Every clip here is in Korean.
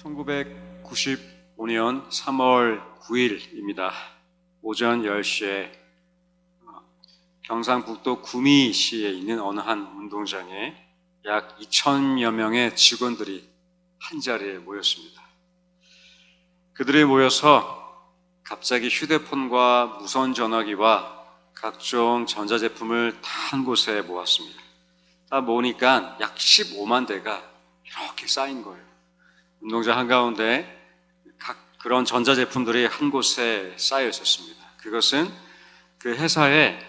1995년 3월 9일입니다. 오전 10시에 경상북도 구미시에 있는 어느 한 운동장에 약 2,000여 명의 직원들이 한자리에 모였습니다. 그들이 모여서 갑자기 휴대폰과 무선전화기와 각종 전자제품을 다 한 곳에 모았습니다. 다 모으니까 약 15만 대가 이렇게 쌓인 거예요. 운동장 한가운데 그런 전자제품들이 한 곳에 쌓여 있었습니다. 그것은 그 회사의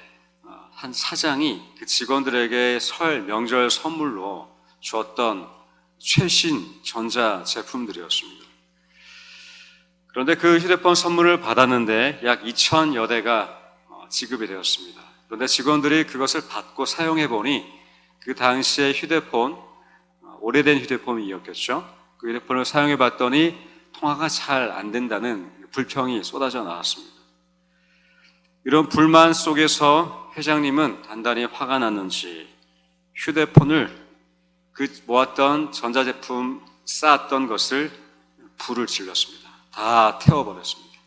한 사장이 그 직원들에게 설 명절 선물로 주었던 최신 전자제품들이었습니다. 그런데 그 휴대폰 선물을 받았는데 약 2,000여 대가 지급이 되었습니다. 그런데 직원들이 그것을 받고 사용해 보니 그 당시에 휴대폰, 오래된 휴대폰이었겠죠. 그 휴대폰을 사용해 봤더니 통화가 잘 안 된다는 불평이 쏟아져 나왔습니다. 이런 불만 속에서 회장님은 단단히 화가 났는지 휴대폰을 그 모았던 전자제품 쌓았던 것을 불을 질렀습니다. 다 태워버렸습니다.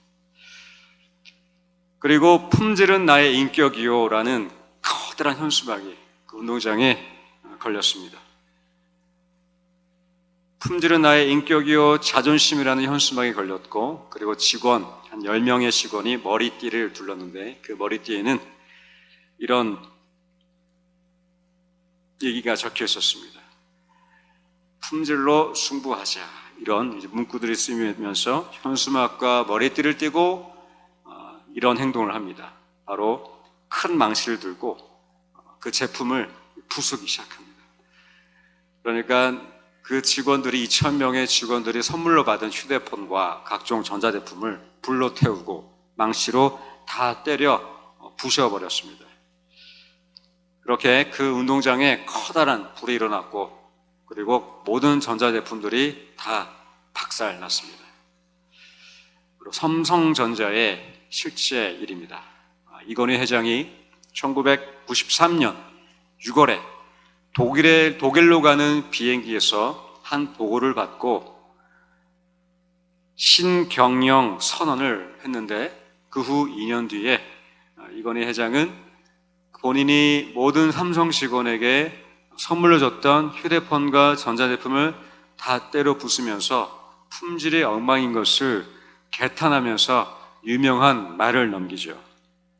그리고 품질은 나의 인격이요라는 커다란 현수막이 그 운동장에 걸렸습니다. 품질은 나의 인격이요 자존심이라는 현수막이 걸렸고, 그리고 직원 한 10명의 직원이 머리띠를 둘렀는데 그 머리띠에는 이런 얘기가 적혀 있었습니다. 품질로 승부하자, 이런 문구들이 쓰이면서 현수막과 머리띠를 띠고 이런 행동을 합니다. 바로 큰 망치를 들고 그 제품을 부수기 시작합니다. 그러니까 그 직원들이 2,000명의 직원들이 선물로 받은 휴대폰과 각종 전자제품을 불로 태우고 망치로 다 때려 부셔버렸습니다. 그렇게 그 운동장에 커다란 불이 일어났고, 그리고 모든 전자제품들이 다 박살났습니다. 그리고 삼성전자의 실제 일입니다. 이건희 회장이 1993년 6월에 독일로 가는 비행기에서 한 보고를 받고 신경영 선언을 했는데, 그 후 2년 뒤에 이건희 회장은 본인이 모든 삼성 직원에게 선물로 줬던 휴대폰과 전자제품을 다 때려 부수면서 품질이 엉망인 것을 개탄하면서 유명한 말을 넘기죠.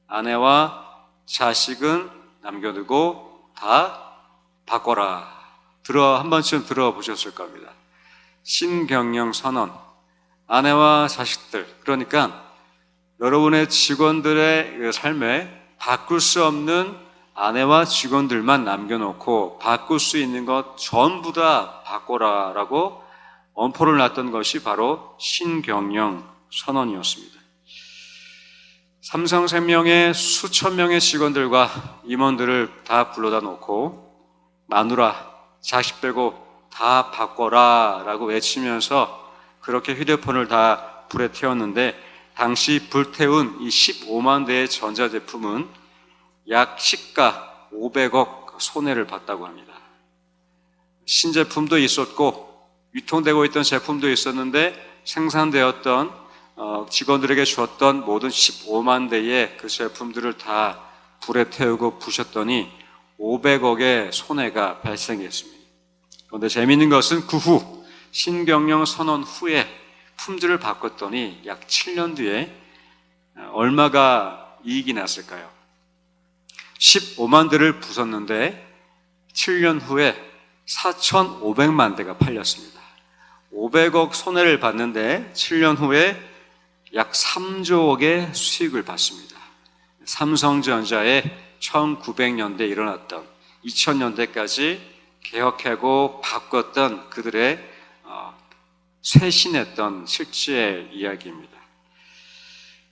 아내와 자식은 남겨두고 다 바꿔라. 한 번쯤 들어보셨을 겁니다. 신경영 선언. 아내와 자식들, 그러니까 여러분의 직원들의 삶에 바꿀 수 없는 아내와 직원들만 남겨놓고 바꿀 수 있는 것 전부 다 바꿔라라고 엄포를 놨던 것이 바로 신경영 선언이었습니다. 삼성생명의 수천 명의 직원들과 임원들을 다 불러다 놓고 마누라, 자식 빼고 다 바꿔라 라고 외치면서 그렇게 휴대폰을 다 불에 태웠는데, 당시 불태운 이 15만 대의 전자제품은 약 시가 500억 손해를 봤다고 합니다. 신제품도 있었고 유통되고 있던 제품도 있었는데, 생산되었던 직원들에게 주었던 모든 15만 대의 그 제품들을 다 불에 태우고 부셨더니 500억의 손해가 발생했습니다. 그런데 재미있는 것은 그 후 신경영 선언 후에 품질을 바꿨더니 약 7년 뒤에 얼마가 이익이 났을까요? 15만 대를 부쉈는데 7년 후에 4,500만 대가 팔렸습니다. 500억 손해를 봤는데 7년 후에 약 3조억의 수익을 받습니다. 삼성전자의 1900년대에 일어났던 2000년대까지 개혁하고 바꿨던 그들의 쇄신했던 실제 이야기입니다.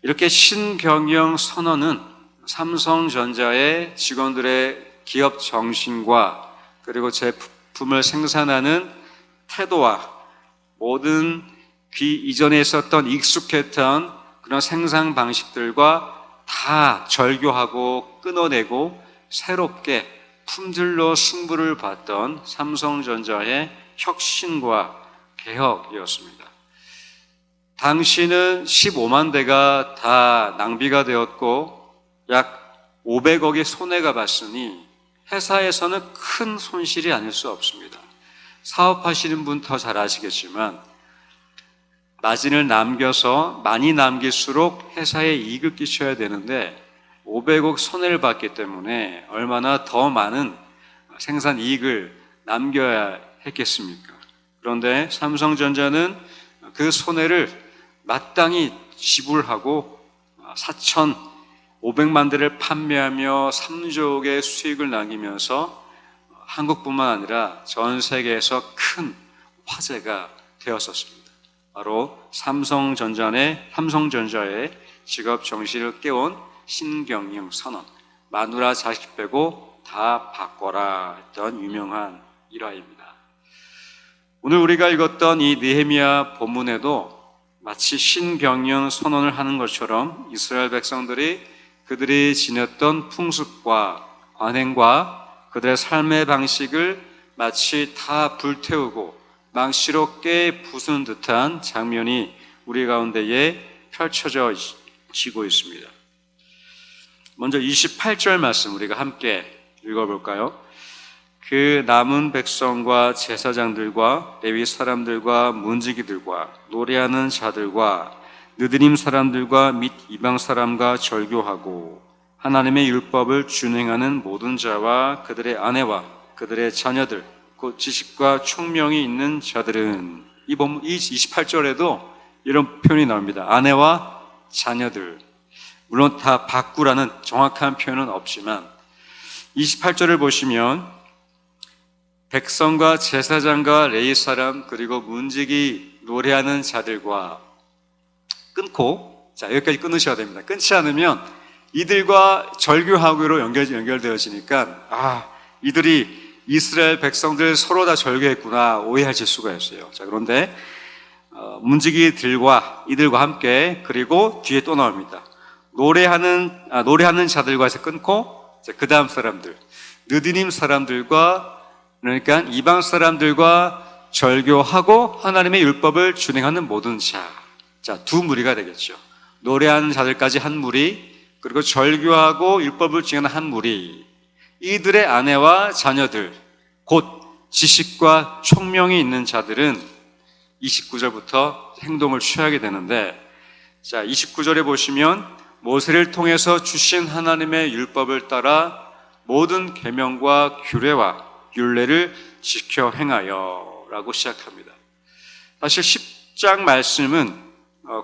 이렇게 신경영 선언은 삼성전자의 직원들의 기업 정신과 그리고 제품을 생산하는 태도와 모든 이전에 있었던 익숙했던 그런 생산 방식들과 다 절교하고 끊어내고 새롭게 품질로 승부를 봤던 삼성전자의 혁신과 개혁이었습니다. 당시는 15만 대가 다 낭비가 되었고 약 500억의 손해가 봤으니 회사에서는 큰 손실이 아닐 수 없습니다. 사업하시는 분 더 잘 아시겠지만 마진을 남겨서 많이 남길수록 회사에 이익을 끼쳐야 되는데 500억 손해를 봤기 때문에 얼마나 더 많은 생산 이익을 남겨야 했겠습니까? 그런데 삼성전자는 그 손해를 마땅히 지불하고 4,500만 대를 판매하며 3조의 수익을 남기면서 한국뿐만 아니라 전 세계에서 큰 화제가 되었었습니다. 바로 삼성전자의 직업 정신을 깨운 신경영 선언, 마누라 자식 빼고 다 바꿔라 했던 유명한 일화입니다. 오늘 우리가 읽었던 이 느헤미야 본문에도 마치 신경영 선언을 하는 것처럼 이스라엘 백성들이 그들이 지녔던 풍습과 관행과 그들의 삶의 방식을 마치 다 불태우고 망치로 깨 부수는 듯한 장면이 우리 가운데에 펼쳐지고 있습니다. 먼저 28절 말씀 우리가 함께 읽어볼까요? 그 남은 백성과 제사장들과 레위 사람들과 문지기들과 노래하는 자들과 느드림 사람들과 및 이방 사람과 절교하고 하나님의 율법을 준행하는 모든 자와 그들의 아내와 그들의 자녀들 곧 지식과 총명이 있는 자들은 이 28절에도 이런 표현이 나옵니다. 아내와 자녀들. 물론 다 바꾸라는 정확한 표현은 없지만 28절을 보시면 백성과 제사장과 레위 사람 그리고 문지기 노래하는 자들과 끊고 여기까지 끊으셔야 됩니다. 끊지 않으면 이들과 절교하기로 연결되어지니까 이들이 이스라엘 백성들 서로 다 절교했구나 오해하실 수가 있어요. 그런데 문지기들과 이들과 함께 그리고 뒤에 또 나옵니다. 노래하는 자들과 해서 끊고 그 다음 사람들 느디님 사람들과 그러니까 이방 사람들과 절교하고 하나님의 율법을 준행하는 모든 자. 두 무리가 되겠죠. 노래하는 자들까지 한 무리, 그리고 절교하고 율법을 준행하는 한 무리. 이들의 아내와 자녀들, 곧 지식과 총명이 있는 자들은 29절부터 행동을 취하게 되는데 29절에 보시면 모세를 통해서 주신 하나님의 율법을 따라 모든 계명과 규례와 율례를 지켜 행하여 라고 시작합니다. 사실 10장 말씀은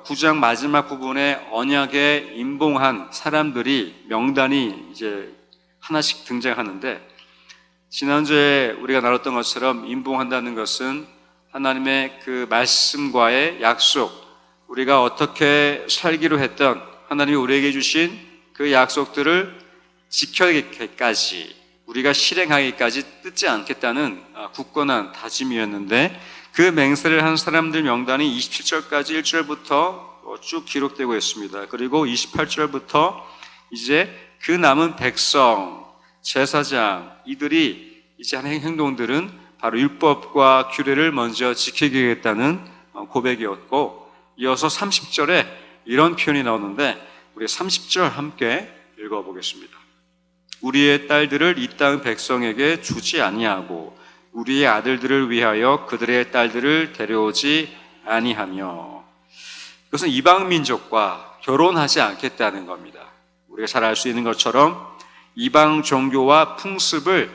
9장 마지막 부분에 언약에 임봉한 사람들이 명단이 이제 하나씩 등장하는데 지난주에 우리가 나눴던 것처럼 임봉한다는 것은 하나님의 그 말씀과의 약속, 우리가 어떻게 살기로 했던 하나님이 우리에게 주신 그 약속들을 지켜야기까지 우리가 실행하기까지 뜯지 않겠다는 굳건한 다짐이었는데 그 맹세를 한 사람들 명단이 27절까지 1절부터 쭉 기록되고 있습니다. 그리고 28절부터 이제 그 남은 백성, 제사장 이들이 이제 하는 행동들은 바로 율법과 규례를 먼저 지키겠다는 고백이었고 이어서 30절에 이런 표현이 나오는데 우리 30절 함께 읽어보겠습니다. 우리의 딸들을 이 땅 백성에게 주지 아니하고 우리의 아들들을 위하여 그들의 딸들을 데려오지 아니하며 그것은 이방 민족과 결혼하지 않겠다는 겁니다. 우리가 잘 알 수 있는 것처럼 이방 종교와 풍습을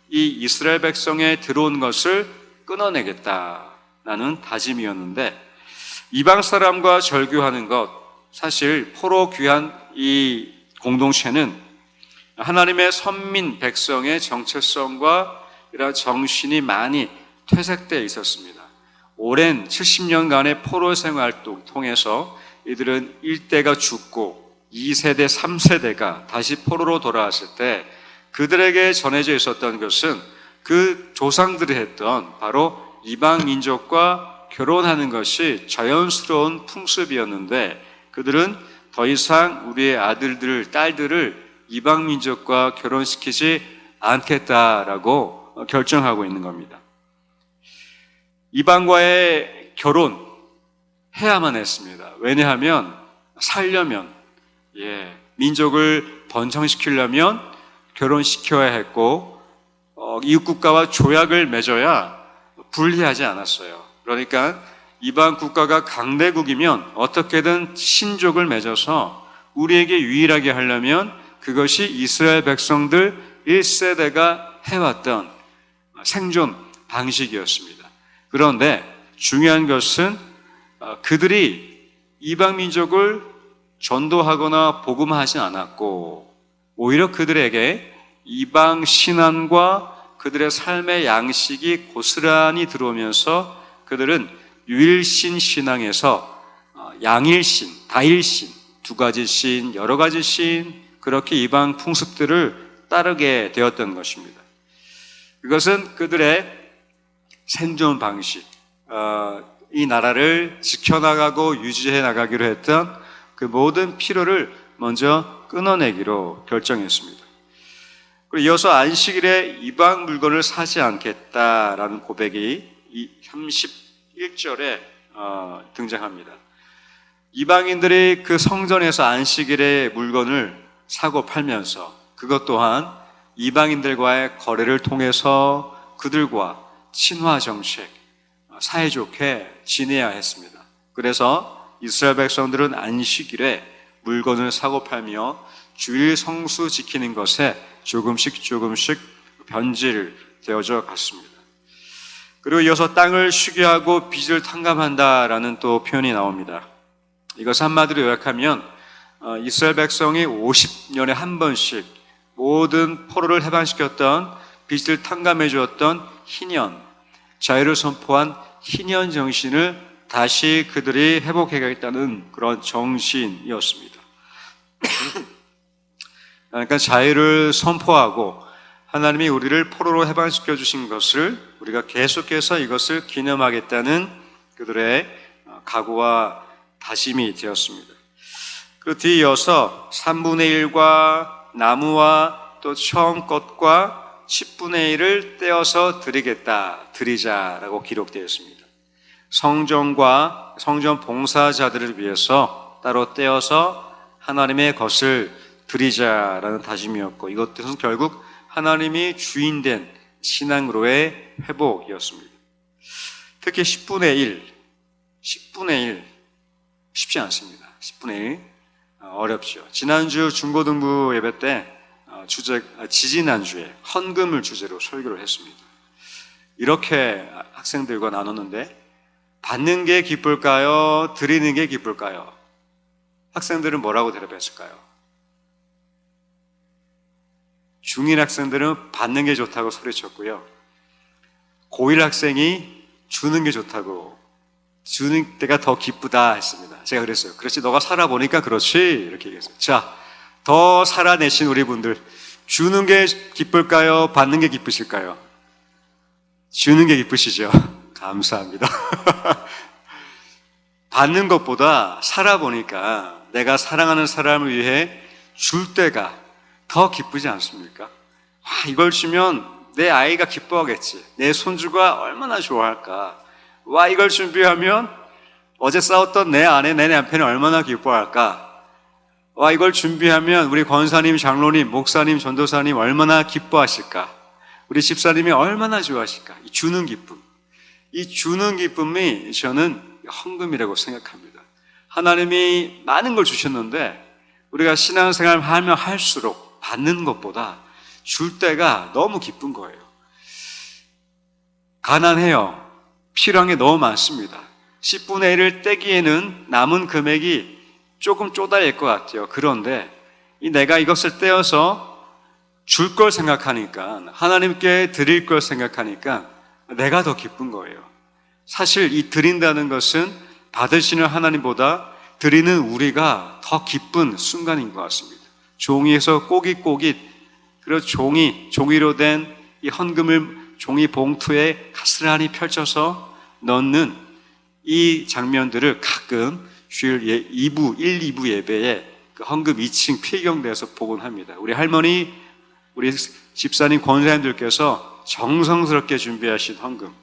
이 이스라엘 백성에 들어온 것을 끊어내겠다라는 다짐이었는데 이방 사람과 절교하는 것 사실 포로 귀한 이 공동체는 하나님의 선민 백성의 정체성과 이런 정신이 많이 퇴색되어 있었습니다. 오랜 70년간의 포로 생활을 통해서 이들은 1대가 죽고 2세대, 3세대가 다시 포로로 돌아왔을 때 그들에게 전해져 있었던 것은 그 조상들이 했던 바로 이방 민족과 결혼하는 것이 자연스러운 풍습이었는데 그들은 더 이상 우리의 아들들, 딸들을 이방 민족과 결혼시키지 않겠다라고 결정하고 있는 겁니다. 이방과의 결혼해야만 했습니다. 왜냐하면 살려면, 민족을 번성시키려면 결혼시켜야 했고, 이웃 국가와 조약을 맺어야 불리하지 않았어요. 그러니까 이방 국가가 강대국이면 어떻게든 신족을 맺어서 우리에게 유일하게 하려면 그것이 이스라엘 백성들 1세대가 해왔던 생존 방식이었습니다. 그런데 중요한 것은 그들이 이방 민족을 전도하거나 복음하지 않았고, 오히려 그들에게 이방 신앙과 그들의 삶의 양식이 고스란히 들어오면서 그들은 유일신 신앙에서 양일신, 다일신, 두 가지 신, 여러 가지 신, 그렇게 이방 풍습들을 따르게 되었던 것입니다. 이것은 그들의 생존 방식, 이 나라를 지켜나가고 유지해 나가기로 했던 그 모든 필요를 먼저 끊어내기로 결정했습니다. 그리고 이어서 안식일에 이방 물건을 사지 않겠다라는 고백이 31절에 등장합니다. 이방인들이 그 성전에서 안식일에 물건을 사고 팔면서 그것 또한 이방인들과의 거래를 통해서 그들과 친화 정책, 사이좋게 지내야 했습니다. 그래서 이스라엘 백성들은 안식일에 물건을 사고 팔며 주일 성수 지키는 것에 조금씩 변질되어져 갔습니다. 그리고 이어서 땅을 쉬게 하고 빚을 탕감한다라는 또 표현이 나옵니다. 이것을 한마디로 요약하면 이스라엘 백성이 50년에 한 번씩 모든 포로를 해방시켰던 빚을 탕감해 주었던 희년, 자유를 선포한 희년 정신을 다시 그들이 회복해야겠다는 그런 정신이었습니다. 그러니까 자유를 선포하고 하나님이 우리를 포로로 해방시켜 주신 것을 우리가 계속해서 이것을 기념하겠다는 그들의 각오와 다짐이 되었습니다. 그 뒤에 이어서 3분의 1과 나무와 또 처음 것과 10분의 1을 떼어서 드리자라고 기록되어 있습니다. 성전과 성전 봉사자들을 위해서 따로 떼어서 하나님의 것을 드리자라는 다짐이었고, 이것들은 결국 하나님이 주인된 신앙으로의 회복이었습니다. 특히 10분의 1 쉽지 않습니다. 10분의 1 어렵죠. 지난주 중고등부 예배 때 지지난주에 헌금을 주제로 설교를 했습니다. 이렇게 학생들과 나눴는데, 받는 게 기쁠까요? 드리는 게 기쁠까요? 학생들은 뭐라고 대답했을까요? 중1 학생들은 받는 게 좋다고 소리쳤고요. 고1 학생이 주는 게 좋다고, 주는 때가 더 기쁘다 했습니다. 제가 그랬어요. 그렇지, 너가 살아보니까 그렇지, 이렇게 얘기했어요. 자, 더 살아내신 우리 분들, 주는 게 기쁠까요? 받는 게 기쁘실까요? 주는 게 기쁘시죠? 감사합니다. 받는 것보다 살아보니까 내가 사랑하는 사람을 위해 줄 때가 더 기쁘지 않습니까? 이걸 주면 내 아이가 기뻐하겠지. 내 손주가 얼마나 좋아할까. 이걸 준비하면 어제 싸웠던 내 아내, 내 남편이 얼마나 기뻐할까. 이걸 준비하면 우리 권사님, 장로님, 목사님, 전도사님 얼마나 기뻐하실까. 우리 집사님이 얼마나 좋아하실까. 이 주는 기쁨. 이 주는 기쁨이 저는 헌금이라고 생각합니다. 하나님이 많은 걸 주셨는데 우리가 신앙생활을 하면 할수록 받는 것보다 줄 때가 너무 기쁜 거예요. 가난해요. 필요한 게 너무 많습니다. 10분의 1을 떼기에는 남은 금액이 조금 쪼달릴 것 같아요. 그런데 내가 이것을 떼어서 줄 걸 생각하니까, 하나님께 드릴 걸 생각하니까 내가 더 기쁜 거예요. 사실 이 드린다는 것은 받으시는 하나님보다 드리는 우리가 더 기쁜 순간인 것 같습니다. 종이에서 꼬깃꼬깃, 그리고 종이로 된 이 헌금을 종이 봉투에 가스란히 펼쳐서 넣는 이 장면들을 가끔 주일 1, 2부 예배에 그 헌금 2층 폐경대에서 보곤 합니다. 우리 할머니, 우리 집사님, 권사님들께서 정성스럽게 준비하신 헌금,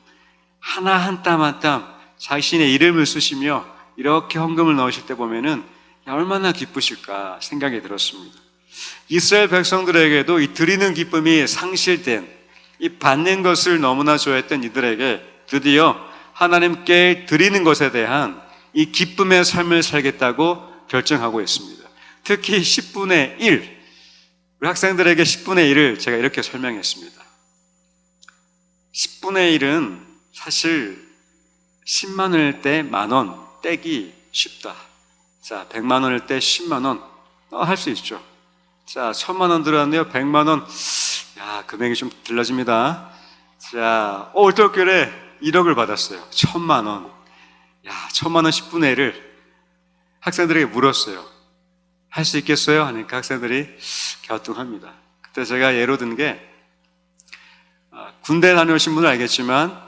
하나 한 땀 한 땀 자신의 이름을 쓰시며 이렇게 헌금을 넣으실 때 보면은 얼마나 기쁘실까 생각이 들었습니다. 이스라엘 백성들에게도 이 드리는 기쁨이 상실된, 이 받는 것을 너무나 좋아했던 이들에게 드디어 하나님께 드리는 것에 대한 이 기쁨의 삶을 살겠다고 결정하고 있습니다. 특히 10분의 1, 우리 학생들에게 10분의 1을 제가 이렇게 설명했습니다. 10분의 1은 사실 10만 원일 때 만 원 떼기 쉽다. 자, 100만 원일 때 10만 원 할 수 있죠. 자, 1000만 원 들어왔네요. 100만 원. 야, 금액이 좀 달라집니다. 자, 올떨결에 1억을 받았어요. 1000만 원. 야, 1000만 원 10분의 1을 학생들에게 물었어요. 할 수 있겠어요? 하니까 학생들이 갸우뚱합니다. 그때 제가 예로 든 게, 군대 다녀오신 분은 알겠지만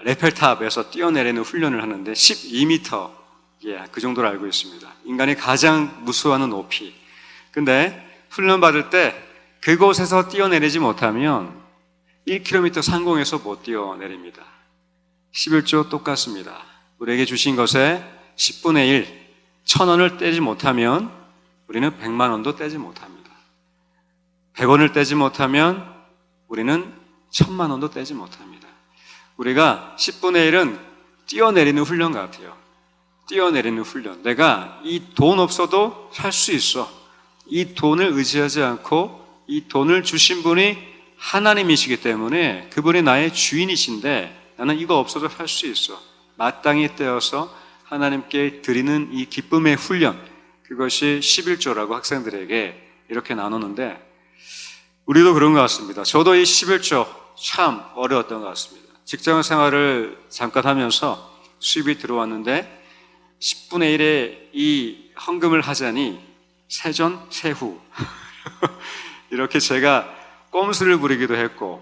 레펠탑에서 뛰어내리는 훈련을 하는데 12m, 그 정도로 알고 있습니다. 인간이 가장 무서워하는 높이. 근데 훈련 받을 때 그곳에서 뛰어내리지 못하면 1km 상공에서 못 뛰어내립니다. 11조 똑같습니다. 우리에게 주신 것에 10분의 1, 1000원을 떼지 못하면 우리는 100만 원도 떼지 못합니다. 100원을 떼지 못하면 우리는 1000만 원도 떼지 못합니다. 우리가 10분의 1은 뛰어내리는 훈련 같아요. 뛰어내리는 훈련. 내가 이 돈 없어도 살 수 있어. 이 돈을 의지하지 않고 이 돈을 주신 분이 하나님이시기 때문에 그분이 나의 주인이신데 나는 이거 없어도 살 수 있어. 마땅히 떼어서 하나님께 드리는 이 기쁨의 훈련, 그것이 11조라고 학생들에게 이렇게 나누는데 우리도 그런 것 같습니다. 저도 이 11조 참 어려웠던 것 같습니다. 직장 생활을 잠깐 하면서 수입이 들어왔는데 10분의 1의 이 헌금을 하자니 세전 세후 이렇게 제가 꼼수를 부리기도 했고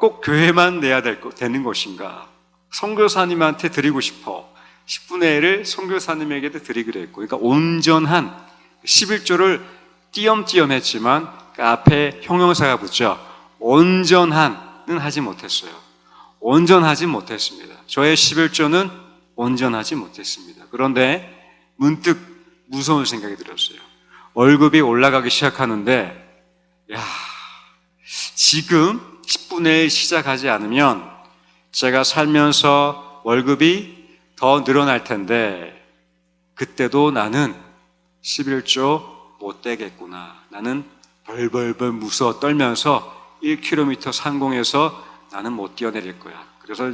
꼭 교회만 내야 되는 것인가, 선교사님한테 드리고 싶어 10분의 1을 선교사님에게도 드리기로 했고, 그러니까 온전한 11조를 띄엄띄엄 했지만 그 앞에 형용사가 붙죠. 온전한은 하지 못했어요. 온전하지 못했습니다. 저의 11조는 온전하지 못했습니다. 그런데 문득 무서운 생각이 들었어요. 월급이 올라가기 시작하는데, 야, 지금 10분의 1 시작하지 않으면 제가 살면서 월급이 더 늘어날 텐데, 그때도 나는 11조 못 되겠구나. 나는 벌벌벌 무서워 떨면서 1km 상공에서 나는 못 뛰어내릴 거야. 그래서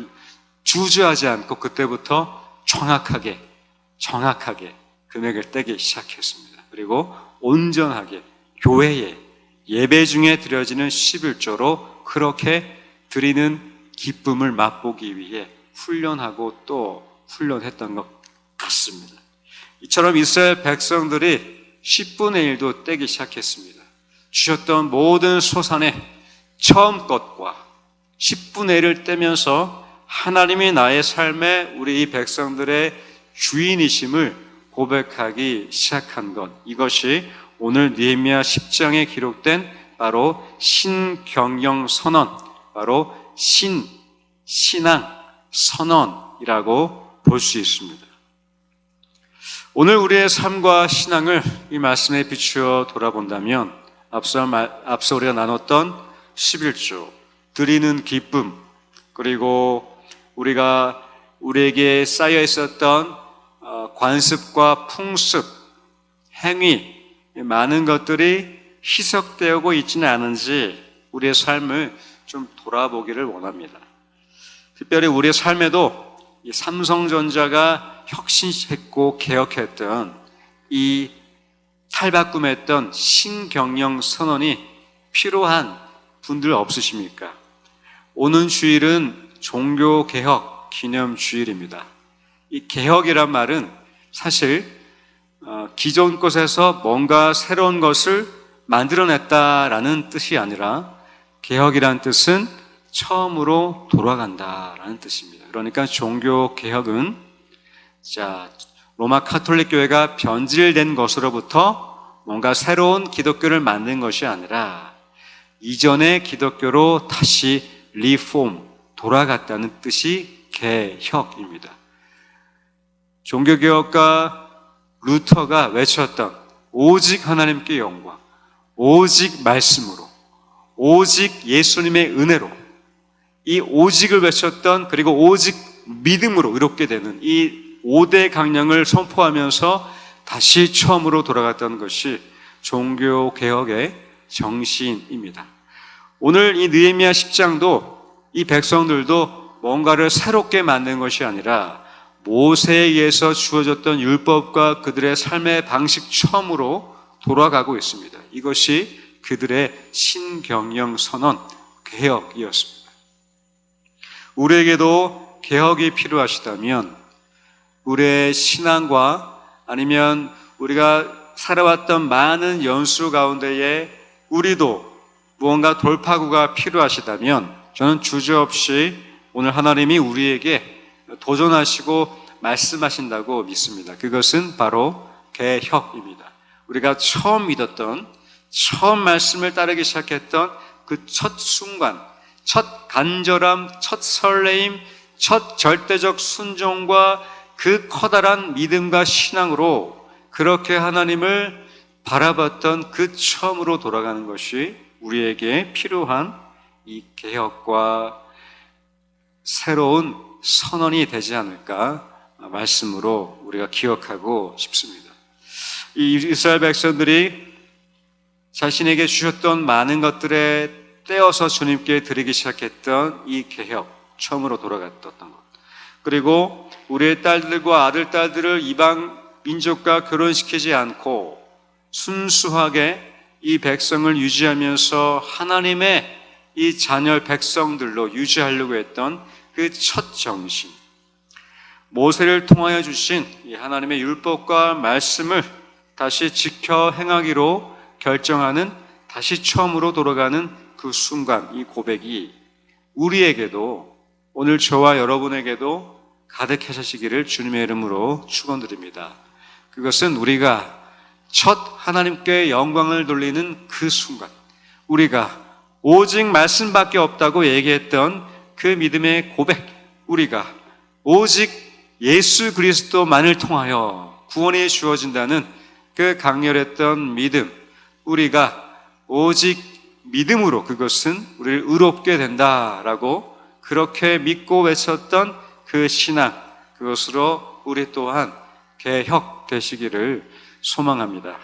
주저하지 않고 그때부터 정확하게 금액을 떼기 시작했습니다. 그리고 온전하게 교회에 예배 중에 드려지는 11조로 그렇게 드리는 기쁨을 맛보기 위해 훈련하고 또 훈련했던 것 같습니다. 이처럼 이스라엘 백성들이 10분의 1도 떼기 시작했습니다. 주셨던 모든 소산의 처음 것과 10분의 1을 떼면서 하나님이 나의 삶에 우리 이 백성들의 주인이심을 고백하기 시작한 것, 이것이 오늘 느헤미야 10장에 기록된 바로 신경영 선언, 바로 신앙 선언이라고 볼 수 있습니다. 오늘 우리의 삶과 신앙을 이 말씀에 비추어 돌아본다면 앞서 우리가 나눴던 11조, 드리는 기쁨, 그리고 우리에게 쌓여 있었던 관습과 풍습, 행위, 많은 것들이 희석되고 있지는 않은지 우리의 삶을 좀 돌아보기를 원합니다. 특별히 우리의 삶에도 이 삼성전자가 혁신했고 개혁했던 이 탈바꿈했던 신경영 선언이 필요한 분들 없으십니까? 오는 주일은 종교개혁 기념주일입니다. 이 개혁이란 말은 사실 기존 것에서 뭔가 새로운 것을 만들어냈다라는 뜻이 아니라, 개혁이란 뜻은 처음으로 돌아간다라는 뜻입니다. 그러니까 종교개혁은 로마 카톨릭 교회가 변질된 것으로부터 뭔가 새로운 기독교를 만든 것이 아니라 이전의 기독교로 다시 리폼, 돌아갔다는 뜻이 개혁입니다. 종교개혁가 루터가 외쳤던 오직 하나님께 영광, 오직 말씀으로, 오직 예수님의 은혜로, 이 오직을 외쳤던, 그리고 오직 믿음으로 의롭게 되는 이 5대 강령을 선포하면서 다시 처음으로 돌아갔던 것이 종교개혁의 정신입니다. 오늘 이 느헤미야 10장도 이 백성들도 뭔가를 새롭게 만든 것이 아니라 모세에 의해서 주어졌던 율법과 그들의 삶의 방식 처음으로 돌아가고 있습니다. 이것이 그들의 신경영 선언, 개혁이었습니다. 우리에게도 개혁이 필요하시다면 우리의 신앙과 아니면 우리가 살아왔던 많은 연수 가운데에 우리도 무언가 돌파구가 필요하시다면 저는 주저없이 오늘 하나님이 우리에게 도전하시고 말씀하신다고 믿습니다. 그것은 바로 개혁입니다. 우리가 처음 믿었던, 처음 말씀을 따르기 시작했던 그 첫 순간, 첫 간절함, 첫 설레임, 첫 절대적 순종과 그 커다란 믿음과 신앙으로 그렇게 하나님을 바라봤던 그 처음으로 돌아가는 것이 우리에게 필요한 이 개혁과 새로운 선언이 되지 않을까 말씀으로 우리가 기억하고 싶습니다. 이 이스라엘 백성들이 자신에게 주셨던 많은 것들에 떼어서 주님께 드리기 시작했던 이 개혁, 처음으로 돌아갔던 것, 그리고 우리의 딸들과 아들, 딸들을 이방 민족과 결혼시키지 않고 순수하게 이 백성을 유지하면서 하나님의 이 자녀 백성들로 유지하려고 했던 그 첫 정신, 모세를 통하여 주신 이 하나님의 율법과 말씀을 다시 지켜 행하기로 결정하는, 다시 처음으로 돌아가는 그 순간, 이 고백이 우리에게도, 오늘 저와 여러분에게도 가득하시기를 주님의 이름으로 축원드립니다. 그것은 우리가 첫 하나님께 영광을 돌리는 그 순간, 우리가 오직 말씀밖에 없다고 얘기했던 그 믿음의 고백, 우리가 오직 예수 그리스도만을 통하여 구원이 주어진다는 그 강렬했던 믿음, 우리가 오직 믿음으로 그것은 우리를 의롭게 된다라고 그렇게 믿고 외쳤던 그 신앙, 그것으로 우리 또한 개혁되시기를 소망합니다.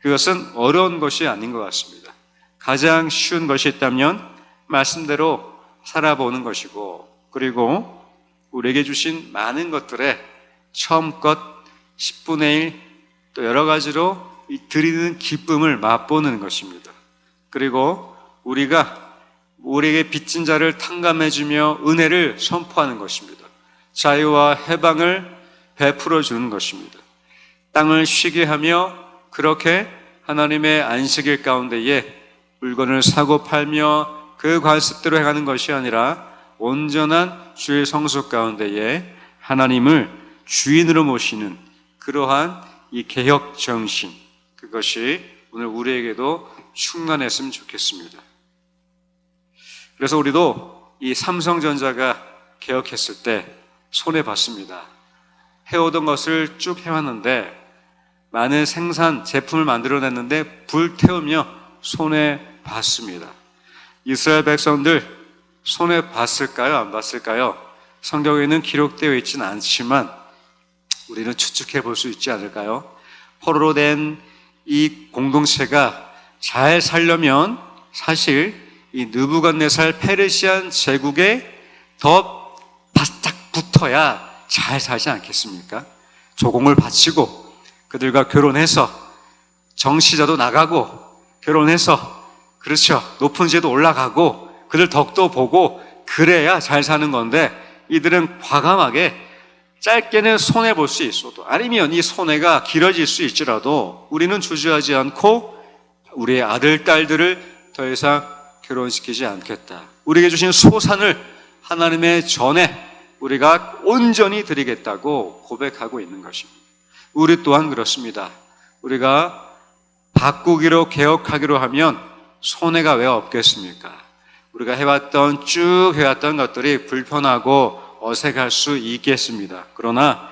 그것은 어려운 것이 아닌 것 같습니다. 가장 쉬운 것이 있다면 말씀대로 살아보는 것이고, 그리고 우리에게 주신 많은 것들의 처음껏 10분의 1, 또 여러 가지로 드리는 기쁨을 맛보는 것입니다. 그리고 우리가 우리에게 빚진 자를 탕감해주며 은혜를 선포하는 것입니다. 자유와 해방을 베풀어 주는 것입니다. 땅을 쉬게 하며 그렇게 하나님의 안식일 가운데에 물건을 사고 팔며 그 관습대로 행하는 것이 아니라 온전한 주의 성소 가운데에 하나님을 주인으로 모시는 그러한 이 개혁 정신, 그것이 오늘 우리에게도 충만했으면 좋겠습니다. 그래서 우리도 이 삼성전자가 개혁했을 때 손해봤습니다. 해오던 것을 쭉 해왔는데 많은 생산 제품을 만들어냈는데 불태우며 손해봤습니다. 이스라엘 백성들 손해봤을까요? 안 봤을까요? 성경에는 기록되어 있지는 않지만 우리는 추측해 볼 수 있지 않을까요? 포로로 된 이 공동체가 잘 살려면 사실 이 느부갓네살 페르시안 제국에 더 바짝 붙어야 잘 살지 않겠습니까? 조공을 바치고 그들과 결혼해서 정시자도 나가고 결혼해서, 그렇죠, 높은 지에도 올라가고 그들 덕도 보고 그래야 잘 사는 건데, 이들은 과감하게 짧게는 손해볼 수 있어도, 아니면 이 손해가 길어질 수 있지라도 우리는 주저하지 않고 우리의 아들, 딸들을 더 이상 결혼시키지 않겠다. 우리에게 주신 소산을 하나님의 전에 우리가 온전히 드리겠다고 고백하고 있는 것입니다. 우리 또한 그렇습니다. 우리가 바꾸기로 개혁하기로 하면 손해가 왜 없겠습니까? 우리가 쭉 해왔던 것들이 불편하고 어색할 수 있겠습니다. 그러나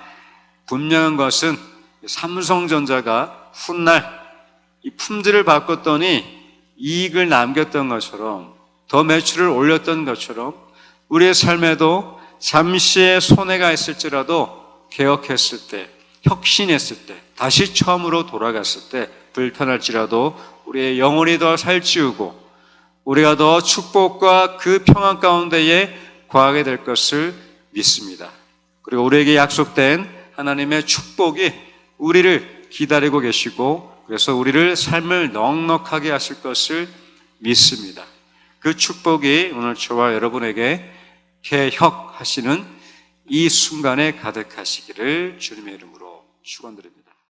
분명한 것은 삼성전자가 훗날 이 품질을 바꿨더니 이익을 남겼던 것처럼 더 매출을 올렸던 것처럼 우리의 삶에도 잠시의 손해가 있을지라도 개혁했을 때, 혁신했을 때, 다시 처음으로 돌아갔을 때 불편할지라도 우리의 영혼이 더 살찌우고 우리가 더 축복과 그 평안 가운데에 거하게 될 것을 믿습니다. 그리고 우리에게 약속된 하나님의 축복이 우리를 기다리고 계시고 그래서 우리를 삶을 넉넉하게 하실 것을 믿습니다. 그 축복이 오늘 저와 여러분에게 개혁하시는 이 순간에 가득하시기를 주님의 이름으로 축원드립니다.